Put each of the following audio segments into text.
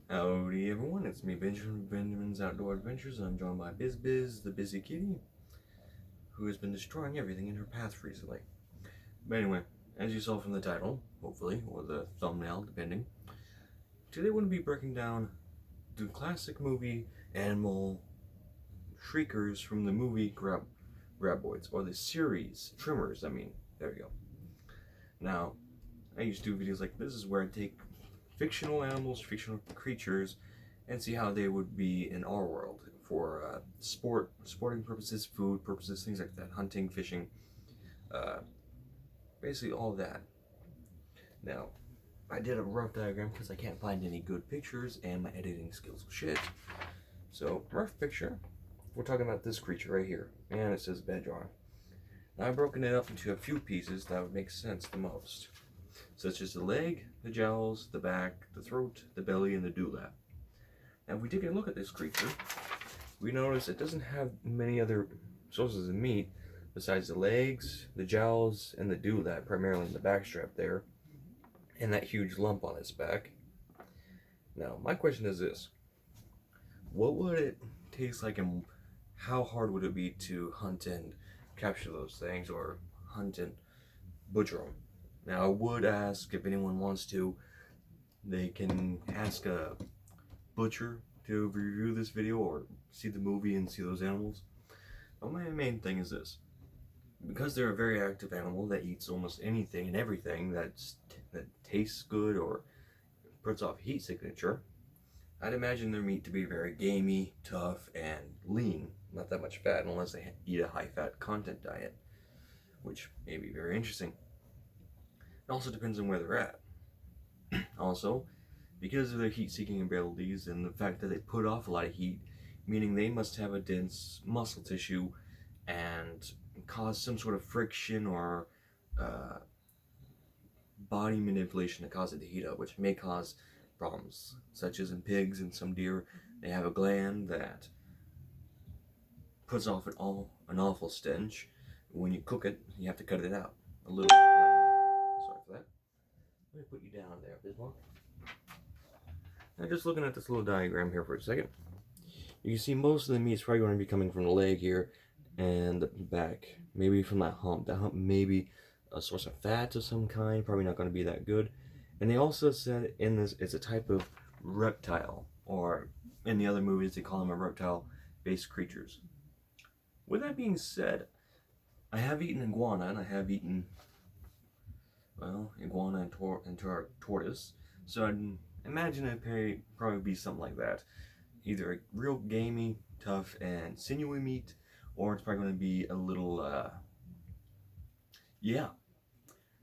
Howdy everyone, it's me Benjamin from Benjamin's Outdoor Adventures, and I'm joined by Biz, the busy kitty, who has been destroying everything in her path recently. But anyway, as you saw from the title, hopefully, or the thumbnail, depending, today we're going to be breaking down the classic movie animal shriekers from the movie Graboids, or the series Tremors, there you go. Now, I used to do videos like this is where I take fictional animals, fictional creatures, and see how they would be in our world for sporting purposes, food purposes, things like that, hunting, fishing, uh, basically all that. Now, I did a rough diagram because I can't find any good pictures and my editing skills are shit. So, rough picture, we're talking about this creature right here, and it says bedrock. Now, I've broken it up into a few pieces that would make sense the most, such as the leg, the jowls, the back, the throat, the belly, and the dewlap. Now, if we take a look at this creature, we notice it doesn't have many other sources of meat besides the legs, the jowls, and the dewlap, primarily in the backstrap there, and that huge lump on its back. Now, my question is this. What would it taste like, and how hard would it be to hunt and capture those things, or hunt and butcher them? Now, I would ask if anyone wants to, they can ask a butcher to review this video or see the movie and see those animals. But my main thing is this. Because they're a very active animal that eats almost anything and everything that tastes good or puts off heat signature, I'd imagine their meat to be very gamey, tough, and lean. Not that much fat unless they eat a high-fat content diet, which may be very interesting. It also depends on where they're at. Also, because of their heat-seeking abilities and the fact that they put off a lot of heat, meaning they must have a dense muscle tissue and cause some sort of friction or body manipulation to cause it to heat up, which may cause problems, such as in pigs and some deer. They have a gland that puts off an awful stench. When you cook it, you have to cut it out. A little gland. Sorry for that. Let me put you down there, Bismarck. Now, just looking at this little diagram here for a second, you can see most of the meat is probably going to be coming from the leg here and the back, maybe from that hump. That hump may be a source of fat of some kind, probably not going to be that good. And they also said in this it's a type of reptile, or in the other movies they call them a reptile-based creatures. With that being said, I have eaten iguana, and I have eaten, well, iguana and tortoise, so I'd imagine it'd probably be something like that. Either a real gamey, tough, and sinewy meat, or it's probably going to be a little, yeah.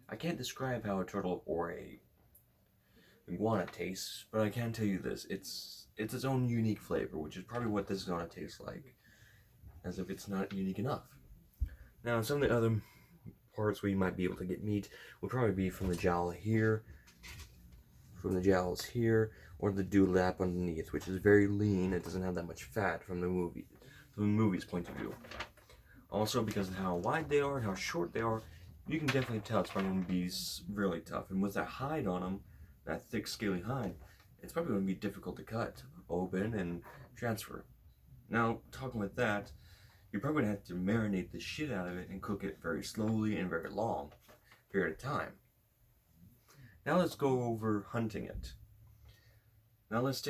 I can't describe how a turtle or a iguana tastes, but I can tell you this. It's its own unique flavor, which is probably what this is going to taste like, as if it's not unique enough. Now, some of the other parts where you might be able to get meat would probably be from the jowl here, from the jowls here, or the dewlap underneath, which is very lean. It doesn't have that much fat from the movie's point of view. Also, because of how wide they are and how short they are, you can definitely tell it's probably going to be really tough. And with that hide on them, that thick, scaly hide, it's probably going to be difficult to cut open and transfer. Now, talking with that, you're probably going to have to marinate the shit out of it and cook it very slowly and very long period of time. Now let's go over hunting it. Now this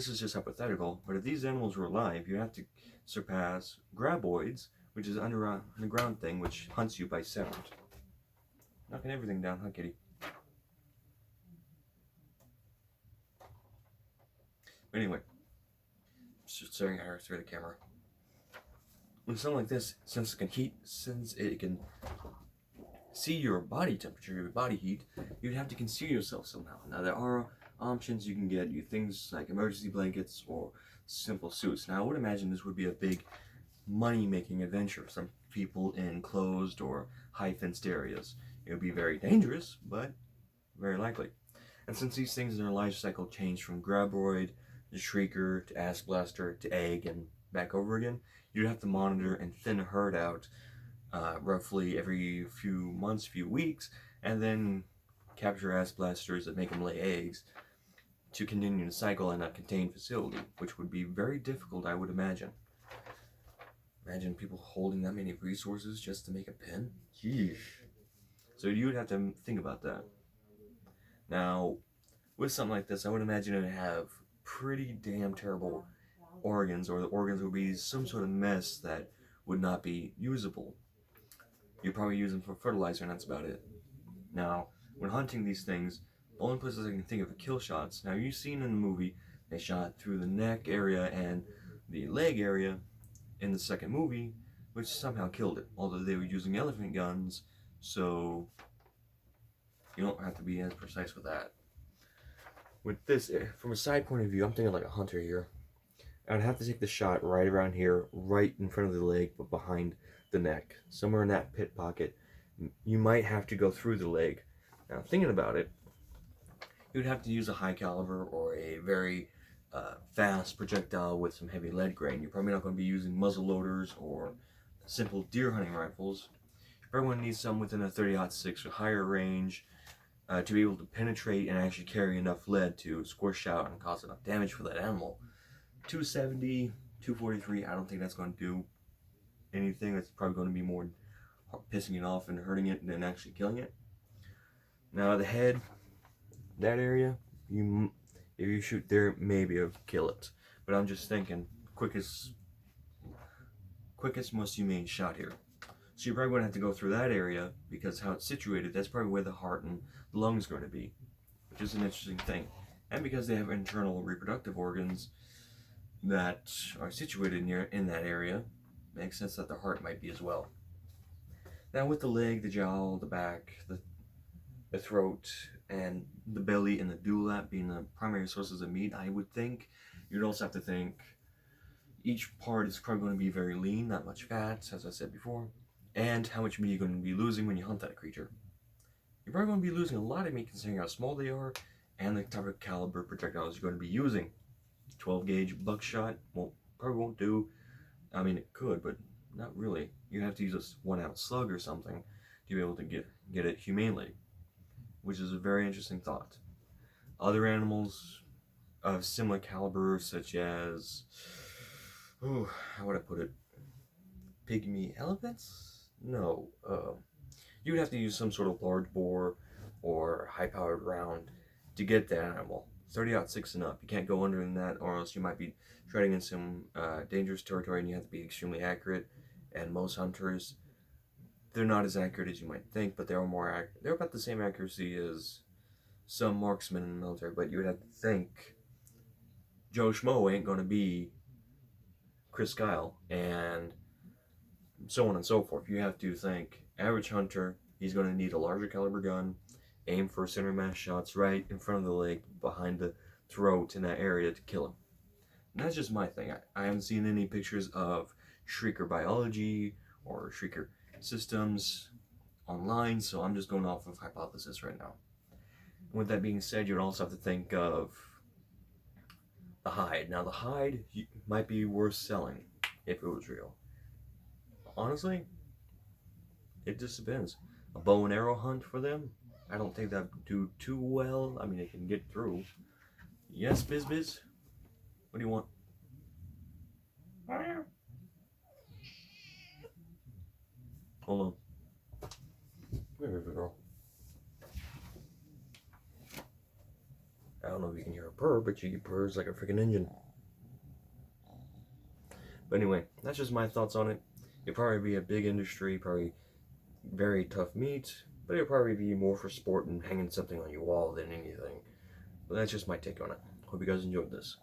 is just hypothetical, but if these animals were alive, you have to surpass graboids, which is an underground thing which hunts you by sound. Knocking everything down, huh, kitty? But anyway, just staring at her through the camera. With something like this, since it can see your body temperature, your body heat, you'd have to conceal yourself somehow. Now, there are options you can get, things like emergency blankets or simple suits. Now, I would imagine this would be a big money-making adventure for some people in closed or high-fenced areas. It would be very dangerous, but very likely. And since these things in their life cycle change from graboid to shrieker to ass blaster to egg and back over again, you'd have to monitor and thin a herd out roughly every few months, few weeks, and then capture ass blasters that make them lay eggs to continue to cycle in a contained facility, which would be very difficult, I would imagine. Imagine people holding that many resources just to make a pen? Yeesh. So you would have to think about that. Now, with something like this, I would imagine it would have pretty damn terrible organs, or the organs would be some sort of mess that would not be usable. You'd probably use them for fertilizer, and that's about it. Now, when hunting these things, the only places I can think of are kill shots. Now, you've seen in the movie, they shot through the neck area and the leg area in the second movie, which somehow killed it. Although they were using elephant guns, so you don't have to be as precise with that. With this, from a side point of view, I'm thinking like a hunter here. I'd have to take the shot right around here, right in front of the leg, but behind the neck. Somewhere in that pit pocket. You might have to go through the leg. Now, thinking about it, you would have to use a high caliber or a very fast projectile with some heavy lead grain. You're probably not going to be using muzzle loaders or simple deer hunting rifles. You're probably going to need some within a 30-06 or higher range to be able to penetrate and actually carry enough lead to squish out and cause enough damage for that animal. 270, 243, I don't think that's going to do anything. That's probably going to be more pissing it off and hurting it than actually killing it. Now the head, that area, if you shoot there, maybe it'll kill it. But I'm just thinking, quickest, most humane shot here. So you're probably going to have to go through that area because how it's situated, that's probably where the heart and the lungs are going to be, which is an interesting thing. And because they have internal reproductive organs that are situated in that area, makes sense that the heart might be as well. Now with the leg, the jowl, the back, the throat, and the belly and the dewlap being the primary sources of meat, I would think you'd also have to think each part is probably going to be very lean, not much fat, as I said before, and how much meat you're going to be losing when you hunt that creature. You're probably going to be losing a lot of meat considering how small they are and the type of caliber projectiles you're going to be using. 12 gauge buckshot probably won't do. I mean, it could, but not really. You have to use a 1 ounce slug or something to be able to get it humanely, which is a very interesting thought. Other animals of similar caliber, such as, how would I put it? Pygmy elephants? No. You would have to use some sort of large bore or high-powered round to get that animal. 30-06 and up. You can't go under than that, or else you might be treading in some dangerous territory, and you have to be extremely accurate. And most hunters, they're not as accurate as you might think, but they're more accurate. They're about the same accuracy as some marksmen in the military. But you would have to think Joe Schmo ain't going to be Chris Kyle, and so on and so forth. You have to think average hunter. He's going to need a larger caliber gun. Aim for center mass shots right in front of the leg, behind the throat in that area to kill him. And that's just my thing. I haven't seen any pictures of shrieker biology or shrieker systems online, so I'm just going off of hypothesis right now. And with that being said, you'd also have to think of the hide. Now the hide might be worth selling if it was real. Honestly, it just depends. A bow and arrow hunt for them, I don't think that would do too well. I mean, they can get through. Yes, Biz? What do you want? Hold on. Where is the girl? I don't know if you can hear her purr, but she purrs like a freaking engine. But anyway, that's just my thoughts on it. It'd probably be a big industry, probably very tough meat, but it'll probably be more for sport and hanging something on your wall than anything. But that's just my take on it. Hope you guys enjoyed this.